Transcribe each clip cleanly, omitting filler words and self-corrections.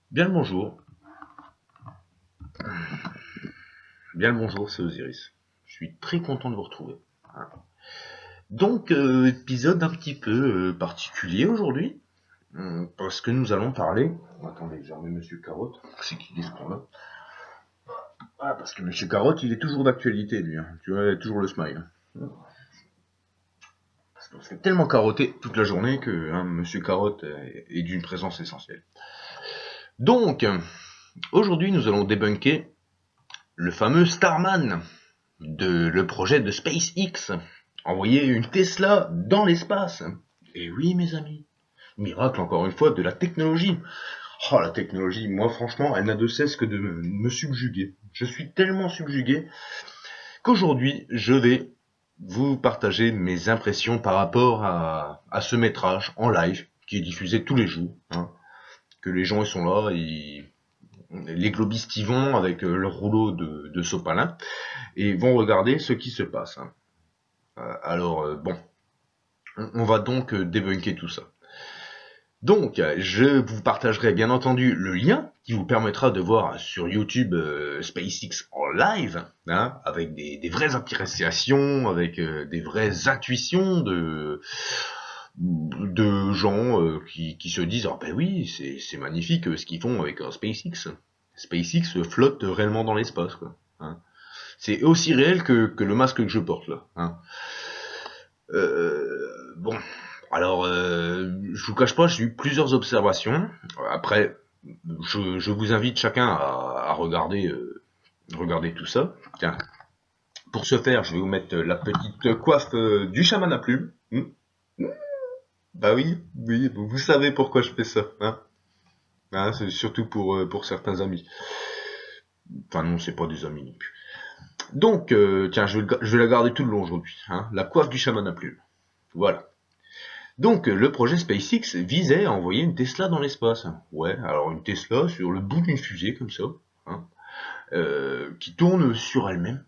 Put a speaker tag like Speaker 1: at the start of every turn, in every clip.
Speaker 1: Bien le bonjour. Bien le bonjour, c'est Osiris. Je suis très content de vous retrouver. Donc, épisode un petit peu particulier aujourd'hui, parce que nous allons parler... Attendez, j'ai remis Monsieur Carotte. C'est qui ce qu'on a? Ah, parce que Monsieur Carotte, il est toujours d'actualité, lui. Tu vois, il a toujours le smile. Parce que tellement carotté toute la journée que Monsieur Carotte est d'une présence essentielle. Donc, aujourd'hui, nous allons débunker le fameux Starman le projet de SpaceX. Envoyer une Tesla dans l'espace. Et oui, mes amis, miracle encore une fois de la technologie. Oh, la technologie, moi franchement, elle n'a de cesse que de me subjuguer. Je suis tellement subjugué qu'aujourd'hui, je vais vous partager mes impressions par rapport à ce métrage en live qui est diffusé tous les jours. Que les gens ils sont là, les globistes y vont avec leur rouleau de sopalin et vont regarder ce qui se passe. Alors, bon, on va donc débunker tout ça. Donc, je vous partagerai bien entendu le lien qui vous permettra de voir sur YouTube SpaceX en live, avec des vraies appréciations, avec des vraies intuitions de gens qui se disent ah ben oui, c'est magnifique ce qu'ils font avec SpaceX. SpaceX flotte réellement dans l'espace, quoi. C'est aussi réel que le masque que je porte là. Bon, alors je vous cache pas, j'ai eu plusieurs observations. Après, je vous invite chacun à regarder tout ça. Tiens, pour ce faire, je vais vous mettre la petite coiffe du chaman à plumes. Bah oui, vous savez pourquoi je fais ça, c'est surtout pour certains amis. Enfin non, c'est pas des amis non plus. Donc, tiens, je vais la garder tout le long aujourd'hui. La coiffe du chaman à plumes. Voilà. Donc, le projet SpaceX visait à envoyer une Tesla dans l'espace. Ouais, alors une Tesla sur le bout d'une fusée, comme ça, qui tourne sur elle-même.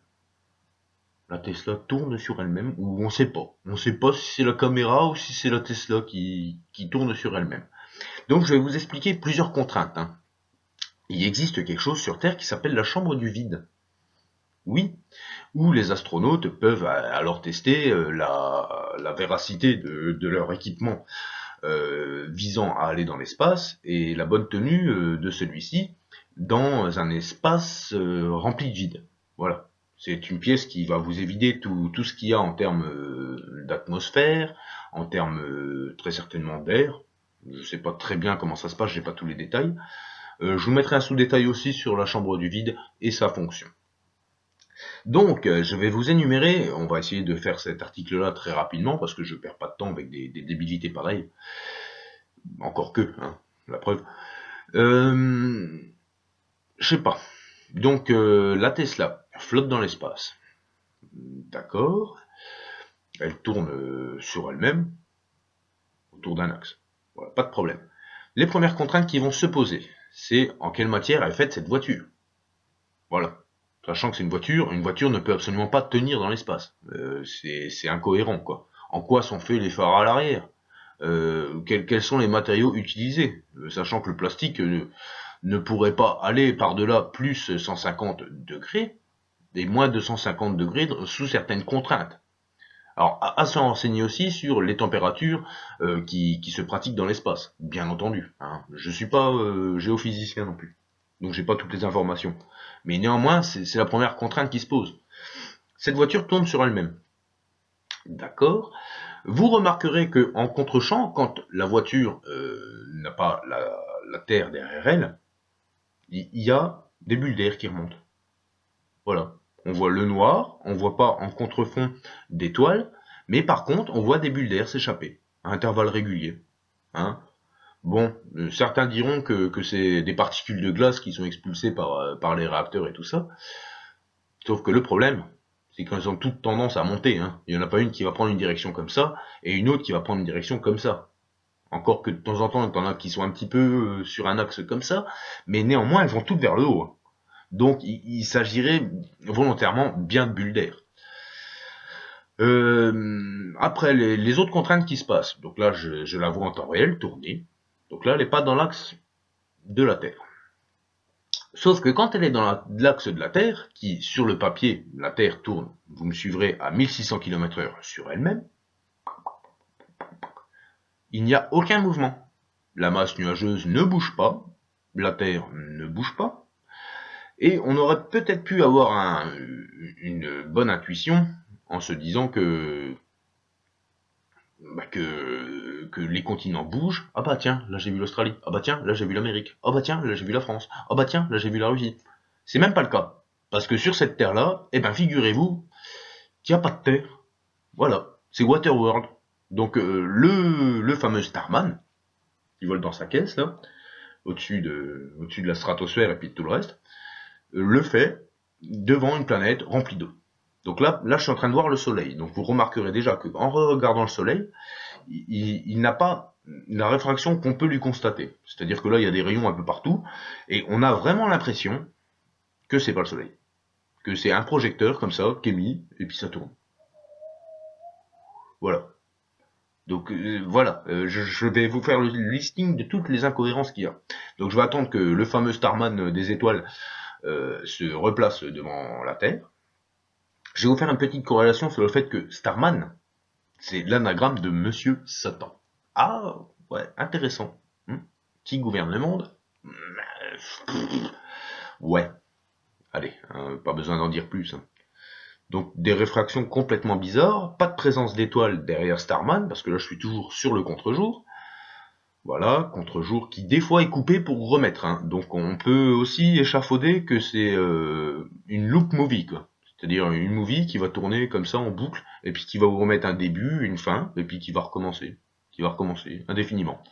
Speaker 1: La Tesla tourne sur elle-même, ou on sait pas. On sait pas si c'est la caméra ou si c'est la Tesla qui tourne sur elle-même. Donc, je vais vous expliquer plusieurs contraintes. Il existe quelque chose sur Terre qui s'appelle la chambre du vide. Oui, où les astronautes peuvent alors tester la véracité de leur équipement visant à aller dans l'espace et la bonne tenue de celui-ci dans un espace rempli de vide. Voilà. C'est une pièce qui va vous éviter tout ce qu'il y a en termes d'atmosphère, en termes très certainement d'air. Je sais pas très bien comment ça se passe, j'ai pas tous les détails. Je vous mettrai un sous-détail aussi sur la chambre du vide et sa fonction. Donc, je vais vous énumérer, on va essayer de faire cet article-là très rapidement, parce que je perds pas de temps avec des débilités pareilles. Encore que, la preuve. Je sais pas. Donc, la Tesla flotte dans l'espace. D'accord. Elle tourne sur elle-même, autour d'un axe. Voilà, pas de problème. Les premières contraintes qui vont se poser, c'est en quelle matière est faite cette voiture. Voilà. Sachant que c'est une voiture ne peut absolument pas tenir dans l'espace. C'est incohérent, quoi. En quoi sont faits les phares à l'arrière quels sont les matériaux utilisés, sachant que le plastique ne pourrait pas aller par-delà plus 150 degrés, et moins de 150 degrés sous certaines contraintes. Alors, à se renseigner aussi sur les températures qui se pratiquent dans l'espace, bien entendu. Je suis pas géophysicien non plus, donc j'ai pas toutes les informations. Mais néanmoins, c'est la première contrainte qui se pose. Cette voiture tourne sur elle-même. D'accord. Vous remarquerez que en contre-champ, quand la voiture n'a pas la terre derrière elle, il y a des bulles d'air qui remontent. Voilà. On voit le noir, on voit pas en contrefond d'étoiles, mais par contre, on voit des bulles d'air s'échapper à intervalles réguliers. Bon, certains diront que c'est des particules de glace qui sont expulsées par les réacteurs et tout ça. Sauf que le problème, c'est qu'elles ont toutes tendance à monter. Il n'y en a pas une qui va prendre une direction comme ça, et une autre qui va prendre une direction comme ça. Encore que de temps en temps, il y en a qui sont un petit peu sur un axe comme ça, mais néanmoins, elles vont toutes vers le haut. Donc, il s'agirait volontairement bien de bulles d'air. Après, les autres contraintes qui se passent. Donc là, je la vois en temps réel, tourner. Donc là, elle n'est pas dans l'axe de la Terre. Sauf que quand elle est dans l'axe de la Terre, qui sur le papier, la Terre tourne, vous me suivrez, à 1600 km/h sur elle-même, il n'y a aucun mouvement. La masse nuageuse ne bouge pas, la Terre ne bouge pas, et on aurait peut-être pu avoir une bonne intuition en se disant que les continents bougent. Ah bah tiens, là j'ai vu l'Australie. Ah bah tiens, là j'ai vu l'Amérique. Ah bah tiens, là j'ai vu la France. Ah bah tiens, là j'ai vu la Russie. C'est même pas le cas. Parce que sur cette terre-là, eh ben figurez-vous qu'il n'y a pas de terre. Voilà, c'est Waterworld. Donc le fameux Starman, qui vole dans sa caisse là, au-dessus de la stratosphère et puis de tout le reste, le fait devant une planète remplie d'eau. Donc là, je suis en train de voir le Soleil. Donc vous remarquerez déjà qu'en regardant le Soleil, il n'a pas la réfraction qu'on peut lui constater. C'est-à-dire que là, il y a des rayons un peu partout, et on a vraiment l'impression que c'est pas le Soleil. Que c'est un projecteur comme ça, qui est mis, et puis ça tourne. Voilà. Donc voilà, je vais vous faire le listing de toutes les incohérences qu'il y a. Donc je vais attendre que le fameux Starman des étoiles se replace devant la Terre. Je vais vous faire une petite corrélation sur le fait que Starman, c'est l'anagramme de Monsieur Satan. Ah, ouais, intéressant. Qui gouverne le monde? Ouais, allez, pas besoin d'en dire plus. Donc des réfractions complètement bizarres, pas de présence d'étoiles derrière Starman, parce que là je suis toujours sur le contre-jour. Voilà, contre-jour qui des fois est coupé pour remettre. Donc on peut aussi échafauder que c'est une loop movie, quoi. C'est-à-dire une movie qui va tourner comme ça en boucle, et puis qui va vous remettre un début, une fin, et puis qui va recommencer indéfiniment.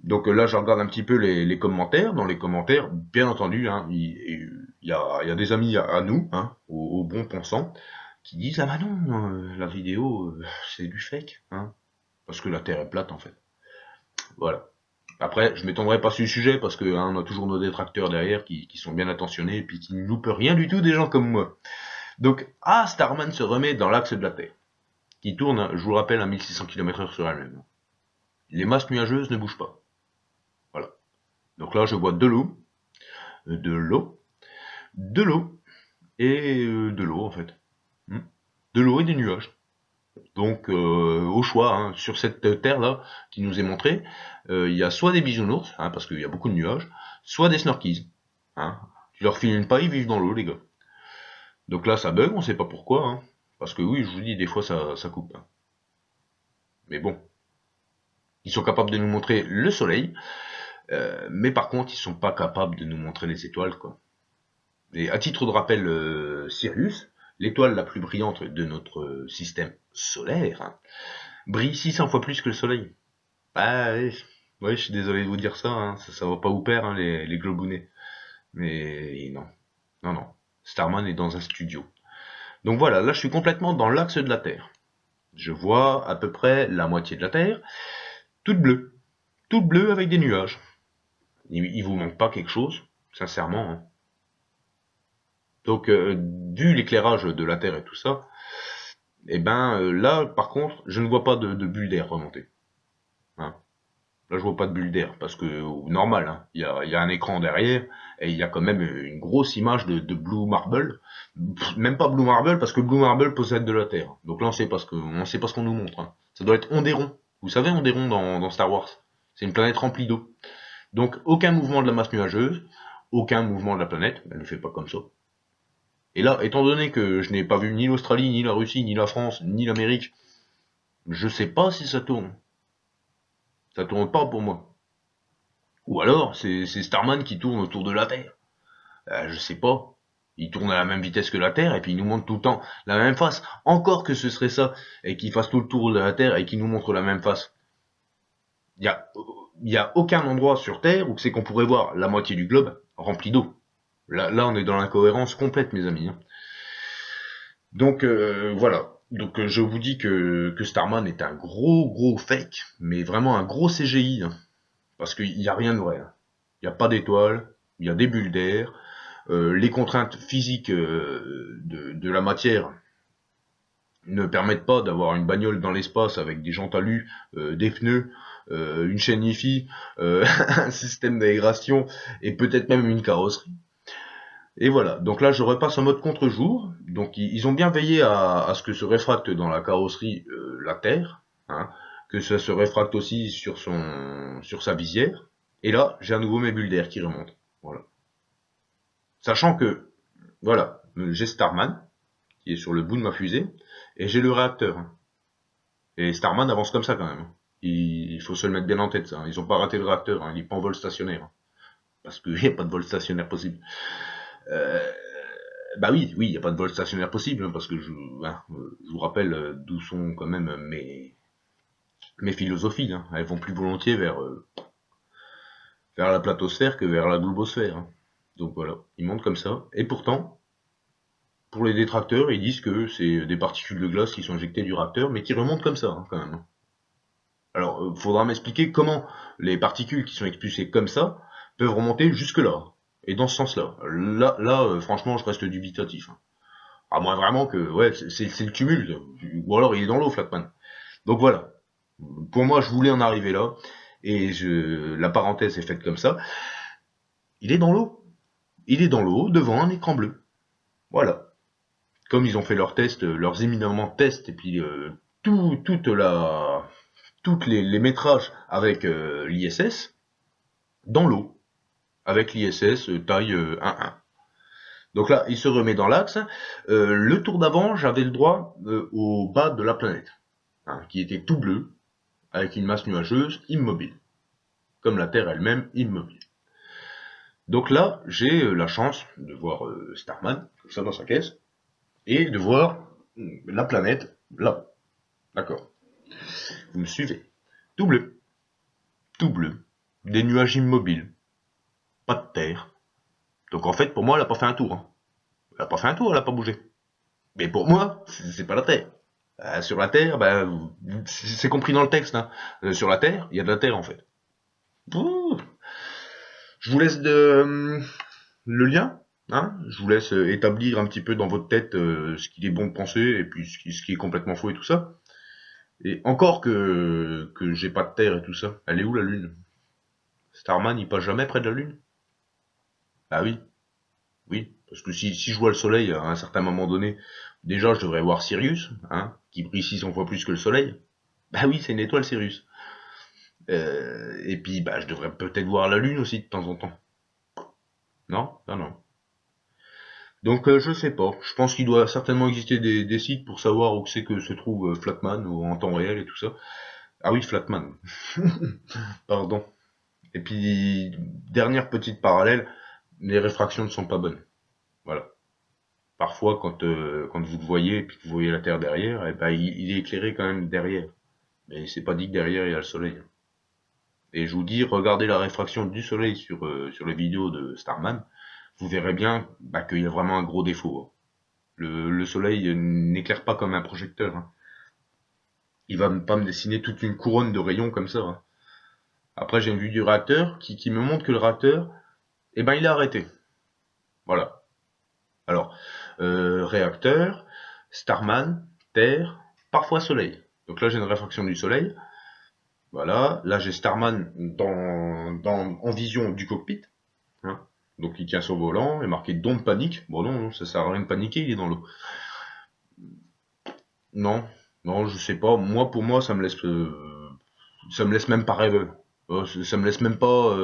Speaker 1: Donc là, je regarde un petit peu les commentaires. Dans les commentaires, bien entendu, il y a des amis à nous, au bon pensant, qui disent ah bah non, la vidéo c'est du fake, parce que la Terre est plate en fait. Voilà. Après, je m'étendrai pas sur le sujet parce que on a toujours nos détracteurs derrière qui sont bien attentionnés et puis qui ne loupent rien du tout des gens comme moi. Donc, Starman se remet dans l'axe de la Terre, qui tourne, je vous le rappelle, à 1600 km/h sur elle-même. Les masses nuageuses ne bougent pas. Voilà. Donc là, je vois de l'eau, et de l'eau en fait. De l'eau et des nuages. Donc au choix, sur cette terre-là qui nous est montrée, il y a soit des bisounours, parce qu'il y a beaucoup de nuages, soit des snorkies. Tu leur files une paille, ils vivent dans l'eau, les gars. Donc là, ça bug, on sait pas pourquoi, parce que oui, je vous dis, des fois, ça coupe. Mais bon, ils sont capables de nous montrer le soleil, mais par contre, ils sont pas capables de nous montrer les étoiles, quoi. Et à titre de rappel, Sirius, l'étoile la plus brillante de notre système solaire, brille 600 fois plus que le soleil. Ah ouais, je suis désolé de vous dire ça, ça va pas vous perdre, les globounets. Mais non. Starman est dans un studio. Donc voilà, là je suis complètement dans l'axe de la Terre. Je vois à peu près la moitié de la Terre, toute bleue avec des nuages. Il vous manque pas quelque chose, sincèrement. Donc vu l'éclairage de la Terre et tout ça, là par contre, je ne vois pas de bulle d'air remonter. Là, je vois pas de bulle d'air, parce que, normal, il y a un écran derrière, et il y a quand même une grosse image de Blue Marble. Même pas Blue Marble, parce que Blue Marble possède de la Terre. Donc là, on sait pas ce qu'on nous montre. Ça doit être Onderon. Vous savez, Onderon dans Star Wars. C'est une planète remplie d'eau. Donc, aucun mouvement de la masse nuageuse, aucun mouvement de la planète, elle ne fait pas comme ça. Et là, étant donné que je n'ai pas vu ni l'Australie, ni la Russie, ni la France, ni l'Amérique, je sais pas si ça tourne. Ça tourne pas pour moi. Ou alors, c'est Starman qui tourne autour de la Terre. Je sais pas. Il tourne à la même vitesse que la Terre, et puis il nous montre tout le temps la même face. Encore que ce serait ça, et qu'il fasse tout le tour de la Terre, et qu'il nous montre la même face. Il y a aucun endroit sur Terre où c'est qu'on pourrait voir la moitié du globe rempli d'eau. Là, on est dans l'incohérence complète, mes amis. Donc, voilà. Donc je vous dis que Starman est un gros fake, mais vraiment un gros CGI, parce qu'il n'y a rien de vrai. Il n'y a pas d'étoiles, il y a des bulles d'air, les contraintes physiques de la matière ne permettent pas d'avoir une bagnole dans l'espace avec des jantes à lu, des pneus, une chaîne IFI, un système d'aération et peut-être même une carrosserie. Et voilà, donc là je repasse en mode contre-jour. Donc ils ont bien veillé à ce que se réfracte dans la carrosserie la terre, hein, que ça se réfracte aussi sur sa visière. Et là, j'ai à nouveau mes bulles d'air qui remontent. Voilà. Sachant que, voilà, j'ai Starman, qui est sur le bout de ma fusée, et j'ai le réacteur. Et Starman avance comme ça quand même. Il faut se le mettre bien en tête, ça. Ils ont pas raté le réacteur, il est pas en vol stationnaire. Parce qu'il n'y a pas de vol stationnaire possible. Bah oui, il n'y a pas de vol stationnaire possible, parce que je vous rappelle d'où sont quand même mes philosophies. Elles vont plus volontiers vers la platosphère que vers la globosphère. Donc voilà, ils montent comme ça. Et pourtant, pour les détracteurs, ils disent que c'est des particules de glace qui sont injectées du réacteur, mais qui remontent comme ça, quand même. Alors, faudra m'expliquer comment les particules qui sont expulsées comme ça peuvent remonter jusque-là, et dans ce sens-là. Là, franchement, je reste dubitatif. À moins vraiment que, ouais, c'est le tumulte. Ou alors il est dans l'eau, Flatman. Donc voilà. Pour moi, je voulais en arriver là, et la parenthèse est faite comme ça. Il est dans l'eau. Il est dans l'eau, devant un écran bleu. Voilà. Comme ils ont fait leurs tests, leurs éminemment tests, et puis toutes les métrages avec l'ISS, dans l'eau, avec l'ISS taille 1-1. Donc là, il se remet dans l'axe. Le tour d'avant, j'avais le droit au bas de la planète, qui était tout bleu, avec une masse nuageuse immobile, comme la Terre elle-même immobile. Donc là, j'ai la chance de voir Starman, comme ça dans sa caisse, et de voir la planète là. D'accord. Vous me suivez. Tout bleu. Tout bleu. Des nuages immobiles. Pas de terre. Donc en fait, pour moi, elle a pas fait un tour. Elle a pas fait un tour, elle a pas bougé. Mais pour moi, c'est pas la Terre. Sur la Terre, c'est compris dans le texte. Sur la Terre, il y a de la Terre en fait. Ouh. Je vous laisse le lien. Je vous laisse établir un petit peu dans votre tête ce qu'il est bon de penser et puis ce qui est complètement faux et tout ça. Et encore que j'ai pas de Terre et tout ça. Elle est où la Lune? Starman, il passe jamais près de la Lune? Ah oui. Oui, parce que si je vois le soleil à un certain moment donné, déjà je devrais voir Sirius, qui brille 600 fois plus que le soleil. Bah oui, c'est une étoile Sirius. Et puis je devrais peut-être voir la Lune aussi de temps en temps. Non? Non. Donc je sais pas. Je pense qu'il doit certainement exister des sites pour savoir où c'est que se trouve Flatman en temps réel et tout ça. Ah oui, Flatman. Pardon. Et puis, dernière petite parallèle, les réfractions ne sont pas bonnes. Voilà. Parfois, quand vous le voyez et puis que vous voyez la Terre derrière, il est éclairé quand même derrière. Mais c'est pas dit que derrière il y a le Soleil. Et je vous dis, regardez la réfraction du Soleil sur les vidéos de Starman, vous verrez bien qu'il y a vraiment un gros défaut. Le Soleil n'éclaire pas comme un projecteur. Il va pas me dessiner toute une couronne de rayons comme ça. Après, j'ai une vue du réacteur qui me montre que le réacteur, il est arrêté. Voilà. Alors, réacteur, Starman, Terre, parfois Soleil. Donc là, j'ai une réfraction du Soleil. Voilà. Là, j'ai Starman en vision du cockpit. Donc, il tient son volant, il est marqué don de panique. Bon, non, ça sert à rien de paniquer, il est dans l'eau. Non, je sais pas. Moi, pour moi, ça me laisse même pas rêveux. Ça me laisse même pas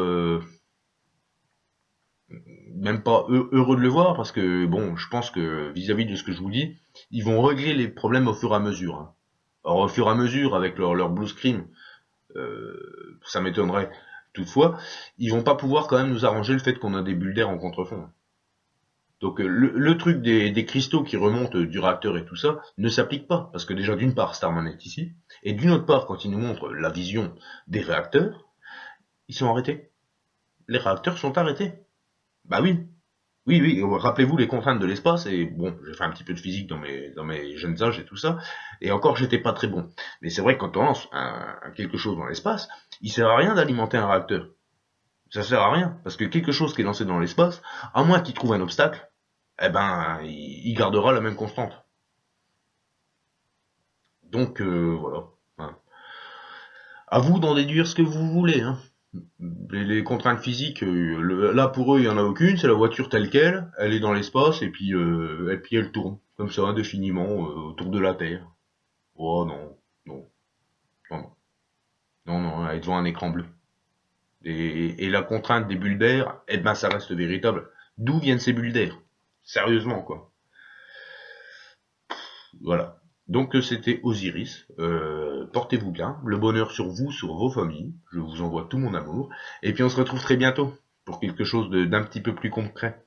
Speaker 1: heureux de le voir, parce que bon, je pense que vis-à-vis de ce que je vous dis, ils vont régler les problèmes au fur et à mesure. Alors au fur et à mesure, avec leur blue screen, ça m'étonnerait. Toutefois, ils vont pas pouvoir quand même nous arranger le fait qu'on a des bulles d'air en contrefond. Donc le truc des cristaux qui remontent du réacteur et tout ça ne s'applique pas, parce que déjà d'une part Starman est ici, et d'une autre part quand ils nous montrent la vision des réacteurs, ils sont arrêtés. Les réacteurs sont arrêtés. Bah oui. Oui, rappelez-vous les contraintes de l'espace, et bon, j'ai fait un petit peu de physique dans mes jeunes âges et tout ça, et encore j'étais pas très bon. Mais c'est vrai que quand on lance quelque chose dans l'espace, il sert à rien d'alimenter un réacteur. Ça sert à rien, parce que quelque chose qui est lancé dans l'espace, à moins qu'il trouve un obstacle, il gardera la même constante. Donc voilà. À vous d'en déduire ce que vous voulez, hein. Les contraintes physiques, là pour eux il y en a aucune, c'est la voiture telle quelle, elle est dans l'espace et puis elle tourne comme ça indéfiniment autour de la Terre. Oh non, non, non, non, non, elle est devant un écran bleu. Et la contrainte des bulles d'air, eh ben ça reste véritable. D'où viennent ces bulles d'air? Sérieusement quoi. Voilà. Donc c'était Osiris. Portez-vous bien. Le bonheur sur vous, sur vos familles. Je vous envoie tout mon amour. Et puis on se retrouve très bientôt pour quelque chose d'un petit peu plus concret.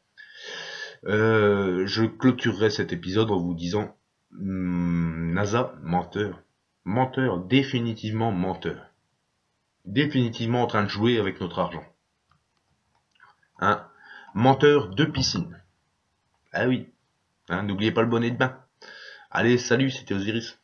Speaker 1: Je clôturerai cet épisode en vous disant NASA, menteur. Menteur, définitivement menteur. Définitivement en train de jouer avec notre argent. Hein? Menteur de piscine. Ah oui. Hein, n'oubliez pas le bonnet de bain. Allez, salut, c'était Osiris.